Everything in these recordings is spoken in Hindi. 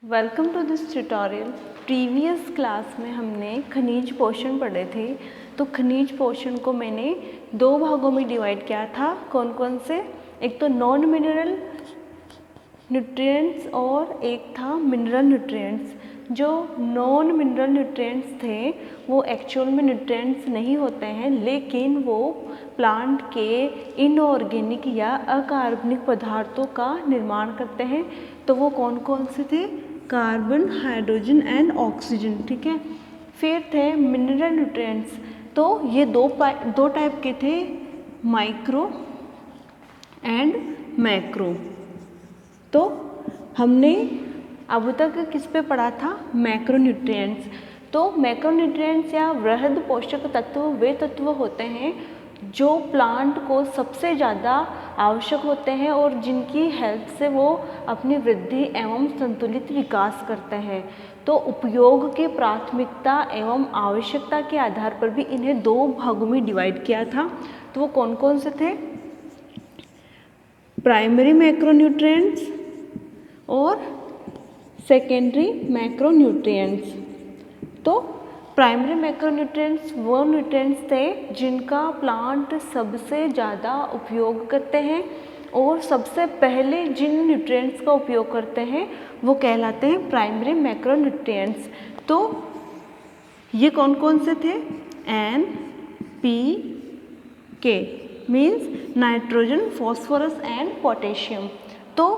Welcome to this tutorial. Previous class में हमने खनिज पोषण पढ़े थे। तो खनिज पोषण को मैंने दो भागों में डिवाइड किया था। कौन कौन से? एक तो नॉन मिनरल न्यूट्रिएंट्स और एक था मिनरल न्यूट्रिएंट्स। जो नॉन मिनरल न्यूट्रिएंट्स थे वो एक्चुअल में न्यूट्रिएंट्स नहीं होते हैं, लेकिन वो प्लांट के इनऑर्गेनिक या अकार्बनिक पदार्थों का निर्माण करते हैं। तो वो कौन कौन से थे? Carbon, hydrogen and oxygen. ठीक है। फिर थे मिनरल न्यूट्रिएंट्स। तो ये दो टाइप के थे, माइक्रो एंड मैक्रो। तो हमने अब तक किस पे पढ़ा था? मैक्रोन्यूट्रिएंट्स। तो मैक्रोन्यूट्रिएंट्स या वृहद पोषक तत्व वे तत्व होते हैं जो प्लांट को सबसे ज़्यादा आवश्यक होते हैं और जिनकी हेल्प से वो अपनी वृद्धि एवं संतुलित विकास करते हैं। तो उपयोग की प्राथमिकता एवं आवश्यकता के आधार पर भी इन्हें दो भागों में डिवाइड किया था। तो वो कौन कौन से थे? प्राइमरी मैक्रोन्यूट्रिएंट्स और सेकेंडरी मैक्रोन्यूट्रिएंट्स। तो प्राइमरी मैक्रोन्यूट्रिएंट्स वो न्यूट्रिएंट्स थे जिनका प्लांट सबसे ज़्यादा उपयोग करते हैं और सबसे पहले जिन न्यूट्रिएंट्स का उपयोग करते हैं वो कहलाते हैं प्राइमरी मैक्रोन्यूट्रिएंट्स। तो ये कौन कौन से थे? एन, पी, के means nitrogen, phosphorus and potassium. तो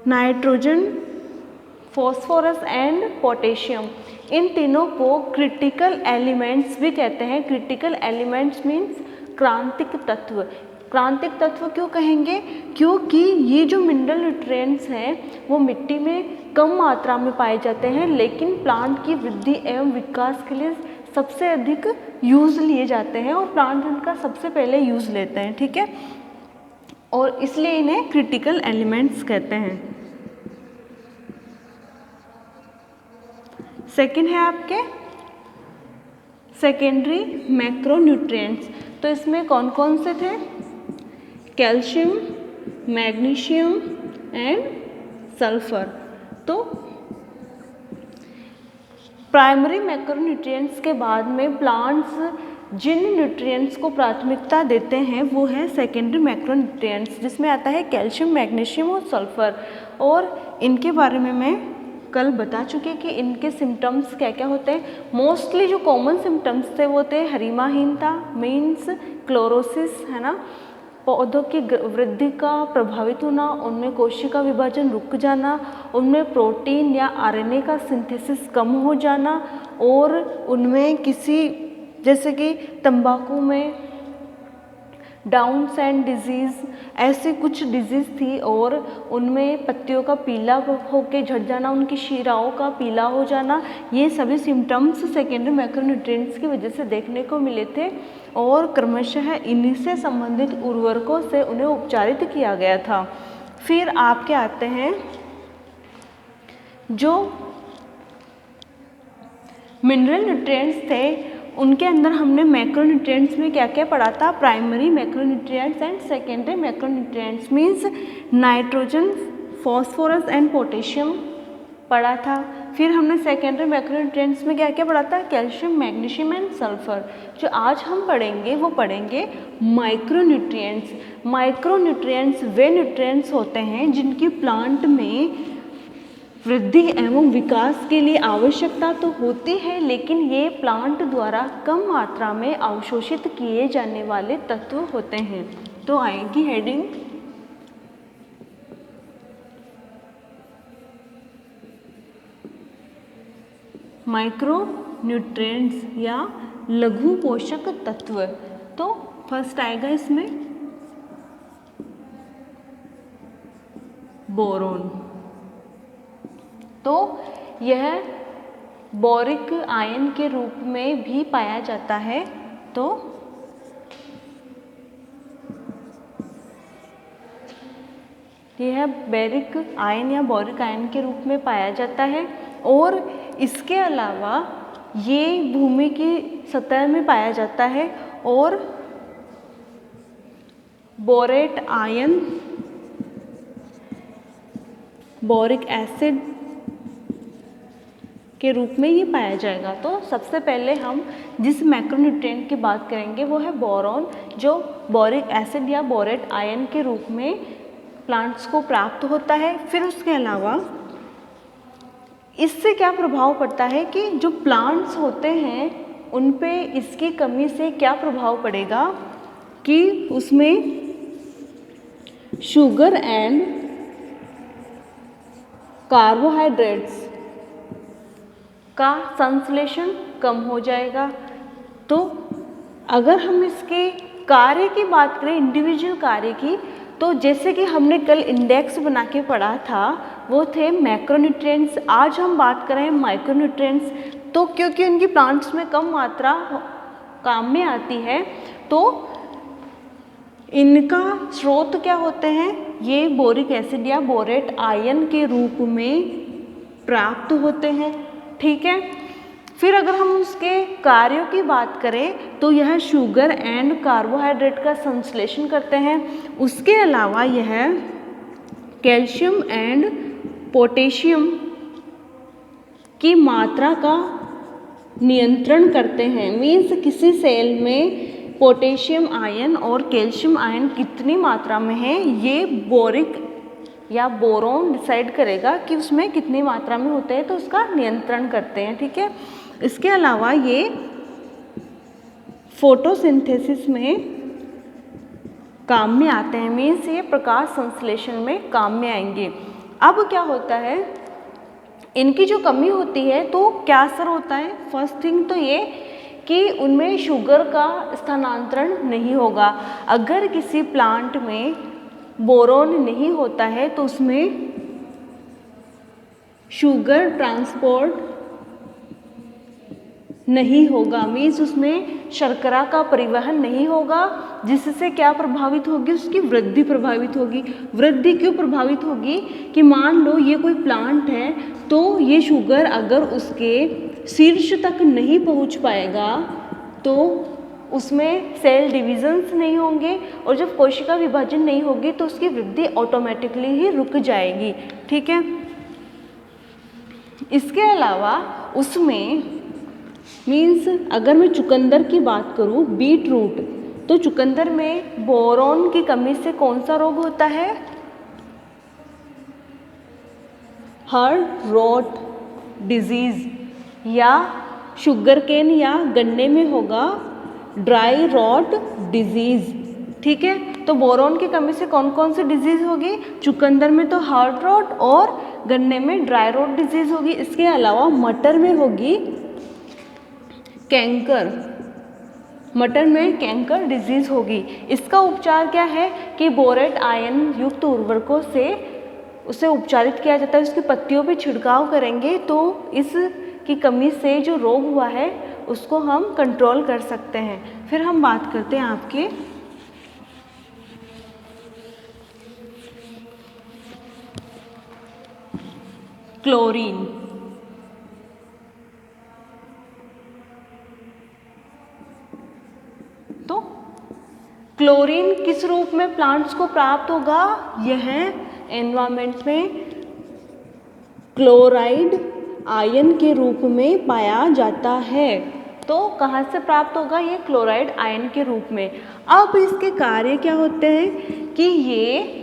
नाइट्रोजन, फॉस्फोरस एंड पोटेशियम, इन तीनों को क्रिटिकल एलिमेंट्स भी कहते हैं। क्रिटिकल एलिमेंट्स मीन्स क्रांतिक तत्व। क्रांतिक तत्व क्यों कहेंगे? क्योंकि ये जो मिनरल न्यूट्रिएंट्स हैं वो मिट्टी में कम मात्रा में पाए जाते हैं, लेकिन प्लांट की वृद्धि एवं विकास के लिए सबसे अधिक यूज़ लिए जाते हैं और प्लांट इनका सबसे पहले यूज़ लेते हैं। ठीक है। और इसलिए इन्हें क्रिटिकल एलिमेंट्स कहते हैं। सेकेंड है आपके सेकेंडरी मैक्रोन्यूट्रिएंट्स। तो इसमें कौन कौन से थे? Calcium, magnesium and sulphur. तो प्राइमरी मैक्रोन्यूट्रिएंट्स के बाद में प्लांट्स जिन न्यूट्रिएंट्स को प्राथमिकता देते हैं वो है सेकेंडरी मैक्रोन्यूट्रिएंट्स, जिसमें आता है कैल्शियम, मैग्नीशियम और सल्फर। और इनके बारे में मैं कल बता चुकी कि इनके सिम्टम्स क्या क्या होते हैं। मोस्टली जो कॉमन सिम्टम्स थे वो थे हरिमाहीनता मीन्स क्लोरोसिस, है ना, पौधों की वृद्धि का प्रभावित होना, उनमें कोशिका विभाजन रुक जाना, उनमें प्रोटीन या आरएनए का सिंथेसिस कम हो जाना, और उनमें किसी जैसे कि तंबाकू में डाउन साइन डिजीज़, ऐसी कुछ डिजीज़ थी और उनमें पत्तियों का पीला होके झड़ जाना, उनकी शिराओं का पीला हो जाना, ये सभी सिम्टम्स सेकेंडरी मैक्रोन्यूट्रिएंट्स की वजह से देखने को मिले थे। और क्रमशः इन्हीं से संबंधित उर्वरकों से उन्हें उपचारित किया गया था। फिर आपके आते हैं जो मिनरल न्यूट्रिएंट्स थे, उनके अंदर हमने मैक्रोन्यूट्रिएंट्स में क्या क्या पढ़ा था? Primary macronutrients and secondary macronutrients means nitrogen, phosphorus and potassium पढ़ा था। फिर हमने सेकेंडरी मैक्रोन्यूट्रिएंट्स में क्या क्या पढ़ा था? Calcium, magnesium and sulphur. जो आज हम पढ़ेंगे वो पढ़ेंगे माइक्रोन्यूट्रिएंट्स। माइक्रोन्यूट्रिएंट्स वे न्यूट्रिएंट्स होते हैं जिनकी प्लांट में वृद्धि एवं विकास के लिए आवश्यकता तो होती है, लेकिन ये प्लांट द्वारा कम मात्रा में अवशोषित किए जाने वाले तत्व होते हैं। तो आएगी हेडिंग माइक्रो न्यूट्रिएंट्स या लघु पोषक तत्व। तो फर्स्ट आएगा इसमें बोरोन। तो यह बोरिक आयन के रूप में भी पाया जाता है। तो यह बेरिक आयन या बोरिक आयन के रूप में पाया जाता है। और इसके अलावा ये भूमि की सतह में पाया जाता है और बोरेट आयन बोरिक एसिड के रूप में ये पाया जाएगा। तो सबसे पहले हम जिस मैक्रोन्यूट्रिएंट की बात करेंगे वो है बोरॉन, जो बोरिक एसिड या बोरेट आयन के रूप में प्लांट्स को प्राप्त होता है। फिर उसके अलावा इससे क्या प्रभाव पड़ता है कि जो प्लांट्स होते हैं उन पे इसकी कमी से क्या प्रभाव पड़ेगा कि उसमें शुगर एंड कार्बोहाइड्रेट्स का संश्लेषण कम हो जाएगा। तो अगर हम इसके कार्य की बात करें, इंडिविजुअल कार्य की, तो जैसे कि हमने कल इंडेक्स बना के पढ़ा था वो थे मैक्रोन्यूट्रिएंट्स। आज हम बात करें माइक्रोन्यूट्रिएंट्स। तो क्योंकि उनकी प्लांट्स में कम मात्रा काम में आती है तो इनका स्रोत क्या होते हैं, ये बोरिक एसिड या बोरेट आयन के रूप में प्राप्त होते हैं। ठीक है, फिर अगर हम उसके कार्यों की बात करें तो यह शुगर एंड कार्बोहाइड्रेट का संश्लेषण करते हैं। उसके अलावा यह कैल्शियम एंड पोटेशियम की मात्रा का नियंत्रण करते हैं। मीन्स किसी सेल में पोटेशियम आयन और कैल्शियम आयन कितनी मात्रा में है ये बोरिक या बोरॉन डिसाइड करेगा कि उसमें कितनी मात्रा में होते हैं, तो उसका नियंत्रण करते हैं। ठीक है, इसके अलावा ये फोटोसिंथेसिस में काम में आते हैं। मीन्स ये प्रकाश संश्लेषण में काम में आएंगे। अब क्या होता है, इनकी जो कमी होती है तो क्या असर होता है। फर्स्ट थिंग तो ये कि उनमें शुगर का स्थानांतरण नहीं होगा। अगर किसी प्लांट में बोरॉन नहीं होता है तो उसमें शुगर ट्रांसपोर्ट नहीं होगा। मीन्स उसमें शर्करा का परिवहन नहीं होगा, जिससे क्या प्रभावित होगी, उसकी वृद्धि प्रभावित होगी। वृद्धि क्यों प्रभावित होगी कि मान लो ये कोई प्लांट है तो ये शुगर अगर उसके शीर्ष तक नहीं पहुंच पाएगा तो उसमें सेल डिविजन्स नहीं होंगे और जब कोशिका विभाजन नहीं होगी तो उसकी वृद्धि ऑटोमेटिकली ही रुक जाएगी। ठीक है, इसके अलावा उसमें मीन्स अगर मैं चुकंदर की बात करूं, बीट रूट, तो चुकंदर में बोरॉन की कमी से कौन सा रोग होता है, हार्ट रोट डिजीज, या शुगर केन या गन्ने में होगा ड्राई रॉट डिजीज। ठीक है, तो बोरॉन की कमी से कौन कौन सी डिजीज होगी, चुकंदर में तो हार्ट रॉट और गन्ने में ड्राई रॉट डिजीज होगी। इसके अलावा मटर में होगी कैंकर, मटर में कैंकर डिजीज होगी। इसका उपचार क्या है कि बोरेट आयन युक्त उर्वरकों से उसे उपचारित किया जाता है। उसकी पत्तियों पे छिड़काव करेंगे तो इसकी कमी से जो रोग हुआ है उसको हम कंट्रोल कर सकते हैं। फिर हम बात करते हैं आपके क्लोरीन। तो क्लोरीन किस रूप में प्लांट्स को प्राप्त होगा, यह एनवायरमेंट में क्लोराइड आयन के रूप में पाया जाता है। तो कहाँ से प्राप्त होगा, ये क्लोराइड आयन के रूप में। अब इसके कार्य क्या होते हैं कि ये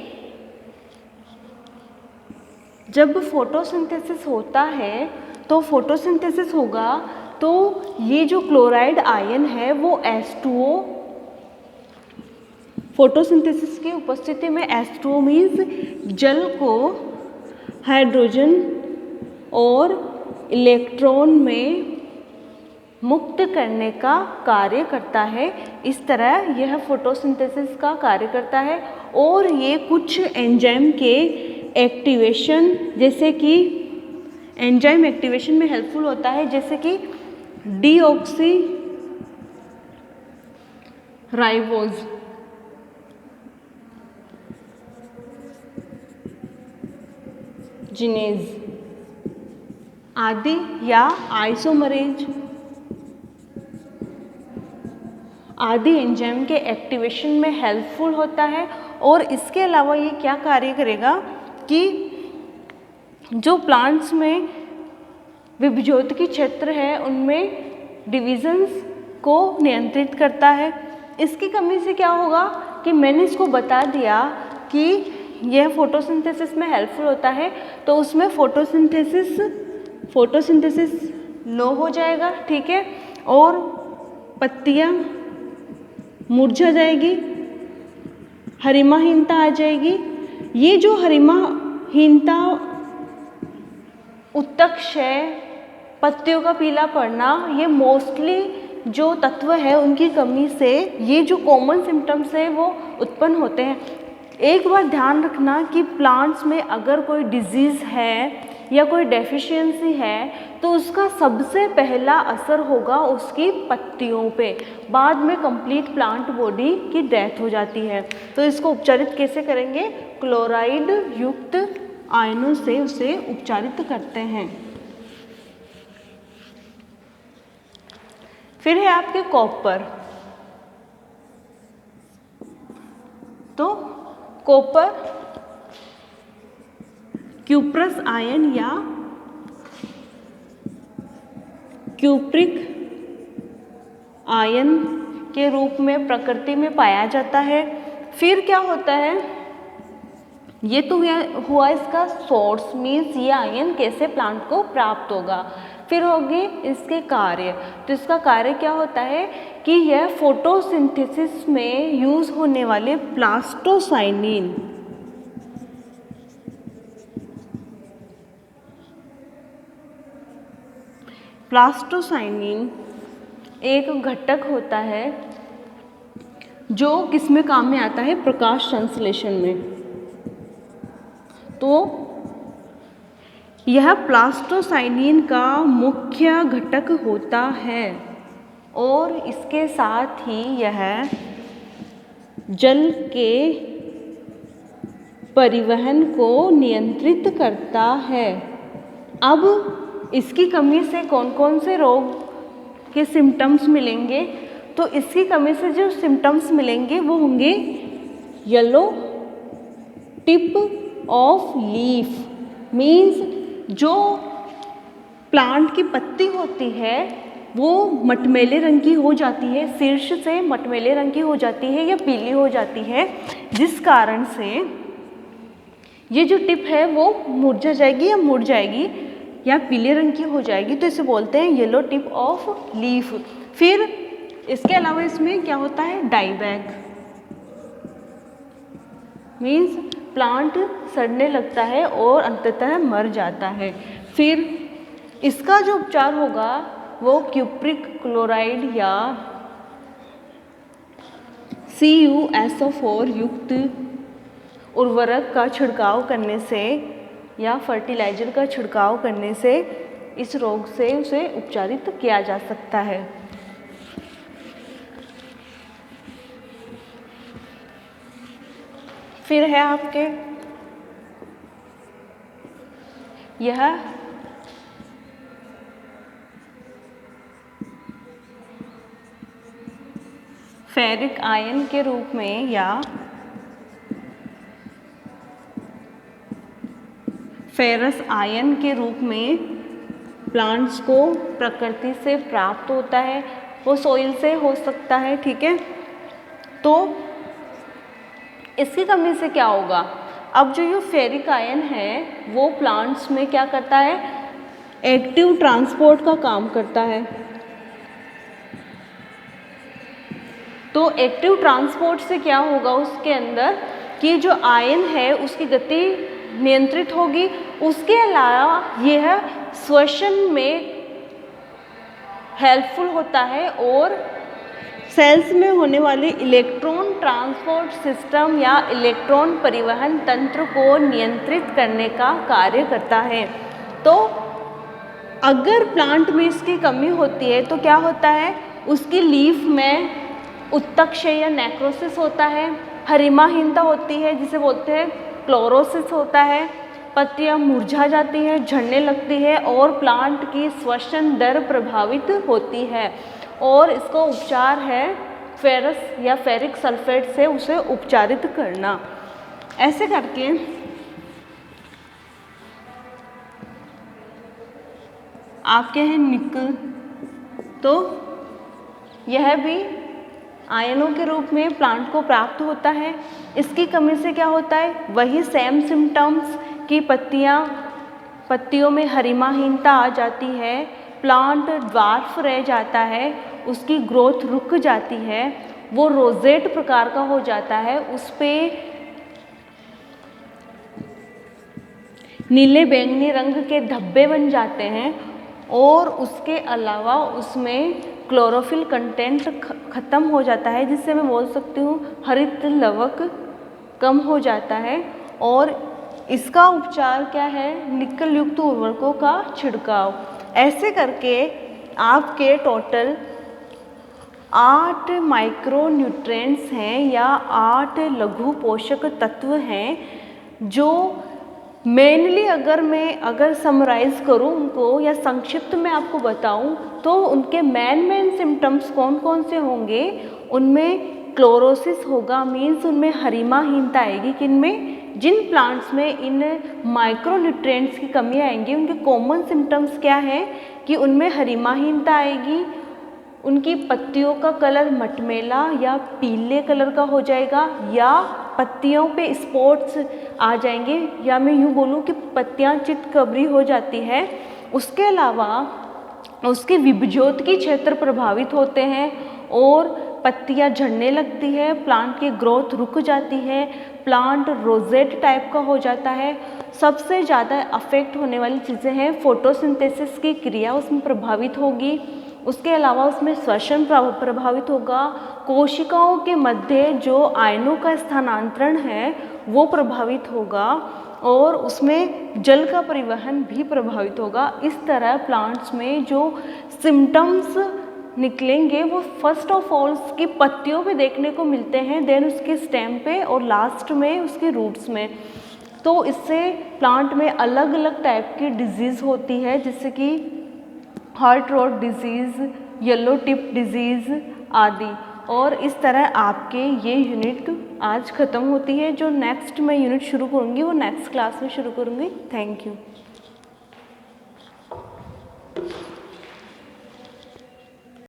जब फोटोसिंथेसिस होता है तो फोटोसिंथेसिस होगा तो ये जो क्लोराइड आयन है वो H2O, फोटोसिंथेसिस की उपस्थिति में H2O मीन्स जल को हाइड्रोजन और इलेक्ट्रॉन में मुक्त करने का कार्य करता है। इस तरह यह फोटोसिंथेसिस का कार्य करता है और ये कुछ एंजाइम के एक्टिवेशन, जैसे कि एंजाइम एक्टिवेशन में हेल्पफुल होता है, जैसे कि डीऑक्सी राइबोज, जिनेज आदि, या आइसोमरेज आदि एंजाइम के एक्टिवेशन में हेल्पफुल होता है। और इसके अलावा ये क्या कार्य करेगा कि जो प्लांट्स में विभज्योतिकी क्षेत्र है उनमें डिविजन्स को नियंत्रित करता है। इसकी कमी से क्या होगा कि मैंने इसको बता दिया कि यह फोटोसिंथेसिस में हेल्पफुल होता है, तो उसमें फोटोसिंथेसिस लो हो जाएगा, ठीक है, और पत्तियाँ मुरझा जाएगी, हरिमाहीनता आ जाएगी। ये जो हरिमाहीनता, उत्तक क्षय, पत्तियों का पीला पड़ना, ये मोस्टली जो तत्व है उनकी कमी से ये जो कॉमन सिम्टम्स है वो उत्पन्न होते हैं। एक बार ध्यान रखना कि प्लांट्स में अगर कोई डिजीज़ है या कोई डेफिशिएंसी है तो उसका सबसे पहला असर होगा उसकी पत्तियों पे, बाद में कंप्लीट प्लांट बॉडी की डेथ हो जाती है। तो इसको उपचारित कैसे करेंगे? क्लोराइड युक्त आयनों से उसे उपचारित करते हैं। फिर है आपके कॉपर। तो कॉपर क्यूप्रस आयन या क्यूप्रिक आयन के रूप में प्रकृति में पाया जाता है। फिर क्या होता है, ये तो हुआ इसका सोर्स, मीन्स ये आयन कैसे प्लांट को प्राप्त होगा। फिर होगी इसके कार्य। तो इसका कार्य क्या होता है कि यह फोटोसिंथेसिस में यूज होने वाले प्लास्टोसाइनिन एक घटक होता है जो किसमें काम में आता है? प्रकाश संश्लेषण में। तो यह प्लास्टोसाइनिन का मुख्य घटक होता है और इसके साथ ही यह जल के परिवहन को नियंत्रित करता है। अब इसकी कमी से कौन कौन से रोग के सिम्टम्स मिलेंगे? तो इसकी कमी से जो सिम्टम्स मिलेंगे वो होंगे yellow tip of leaf, means जो प्लांट की पत्ती होती है वो मटमैले रंग की हो जाती है, शीर्ष से मटमैले रंग की हो जाती है या पीली हो जाती है, जिस कारण से ये जो टिप है वो मुरझा जाएगी या मुड़ जाएगी या पीले रंग की हो जाएगी। तो इसे बोलते हैं येलो टिप ऑफ लीफ। फिर इसके अलावा इसमें क्या होता है? डाईबैक, मीन्स प्लांट सड़ने लगता है और अंततः मर जाता है। फिर इसका जो उपचार होगा वो क्यूप्रिक क्लोराइड या CuSO4 युक्त उर्वरक का छिड़काव करने से या फर्टिलाइजर का छिड़काव करने से इस रोग से उसे उपचारित किया जा सकता है। फिर है आपके यह फेरिक आयन के रूप में या फेरस आयन के रूप में प्लांट्स को प्रकृति से प्राप्त होता है। वो सोइल से हो सकता है, ठीक है। तो इसकी कमी से क्या होगा? अब जो ये फेरिक आयन है वो प्लांट्स में क्या करता है? एक्टिव ट्रांसपोर्ट का काम करता है। तो एक्टिव ट्रांसपोर्ट से क्या होगा उसके अंदर कि जो आयन है उसकी गति नियंत्रित होगी। उसके अलावा यह श्वसन में हेल्पफुल होता है और सेल्स में होने वाले इलेक्ट्रॉन ट्रांसपोर्ट सिस्टम या इलेक्ट्रॉन परिवहन तंत्र को नियंत्रित करने का कार्य करता है। तो अगर प्लांट में इसकी कमी होती है तो क्या होता है? उसकी लीफ में उत्तक क्षय या नेक्रोसिस होता है, हरिमाहीनता होती है जिसे बोलते हैं क्लोरोसिस होता है, पत्तियां मुरझा जाती हैं, झड़ने लगती है और प्लांट की श्वसन दर प्रभावित होती है। और इसका उपचार है फेरस या फेरिक सल्फेट से उसे उपचारित करना। ऐसे करके आपके हैं निकल, तो यह भी आयनों के रूप में प्लांट को प्राप्त होता है। इसकी कमी से क्या होता है, वही सेम सिम्टम्स कि पत्तियों में हरिमाहीनता आ जाती है, प्लांट ड्वार्फ रह जाता है, उसकी ग्रोथ रुक जाती है, वो रोजेट प्रकार का हो जाता है, उस पे नीले बैंगनी रंग के धब्बे बन जाते हैं और उसके अलावा उसमें क्लोरोफिल कंटेंट ख़त्म हो जाता है, जिससे मैं बोल सकती हूँ हरित लवक कम हो जाता है। और इसका उपचार क्या है, निकल युक्त उर्वरकों का छिड़काव। ऐसे करके आपके टोटल 8 माइक्रो न्यूट्रिएंट्स हैं या 8 लघु पोषक तत्व हैं, जो मेनली अगर समराइज करूँ उनको या संक्षिप्त में आपको बताऊँ तो उनके मेन सिम्टम्स कौन कौन से होंगे। उनमें क्लोरोसिस होगा, मीन्स उनमें हरिमाहीनता आएगी। किनमें, जिन प्लांट्स में इन माइक्रो न्यूट्रिएंट्स की कमी आएंगी उनके कॉमन सिम्टम्स क्या है कि उनमें हरिमाहीनता आएगी, उनकी पत्तियों का कलर मटमैला या पीले कलर का हो जाएगा, या पत्तियों पे स्पॉट्स आ जाएंगे, या मैं यूँ बोलूँ कि पत्तियाँ चितकबरी हो जाती है। उसके अलावा उसके विभज्योत क्षेत्र प्रभावित होते हैं और पत्तियाँ झड़ने लगती है, प्लांट की ग्रोथ रुक जाती है, प्लांट रोजेट टाइप का हो जाता है। सबसे ज़्यादा अफेक्ट होने वाली चीज़ें हैं, फोटोसिंथेसिस की क्रिया उसमें प्रभावित होगी, उसके अलावा उसमें श्वसन प्रभावित होगा, कोशिकाओं के मध्य जो आयनों का स्थानांतरण है वो प्रभावित होगा और उसमें जल का परिवहन भी प्रभावित होगा। इस तरह प्लांट्स में जो सिम्टम्स निकलेंगे वो फर्स्ट ऑफ ऑल उसकी पत्तियों पे देखने को मिलते हैं, देन उसके स्टेम पे और लास्ट में उसके रूट्स में। तो इससे प्लांट में अलग अलग टाइप की डिजीज़ होती है, जैसे कि heart rot disease, yellow tip disease आदि। और इस तरह आपके ये यूनिट आज ख़त्म होती है। जो नेक्स्ट मैं यूनिट शुरू करूँगी वो नेक्स्ट क्लास में शुरू करूँगी। Thank you.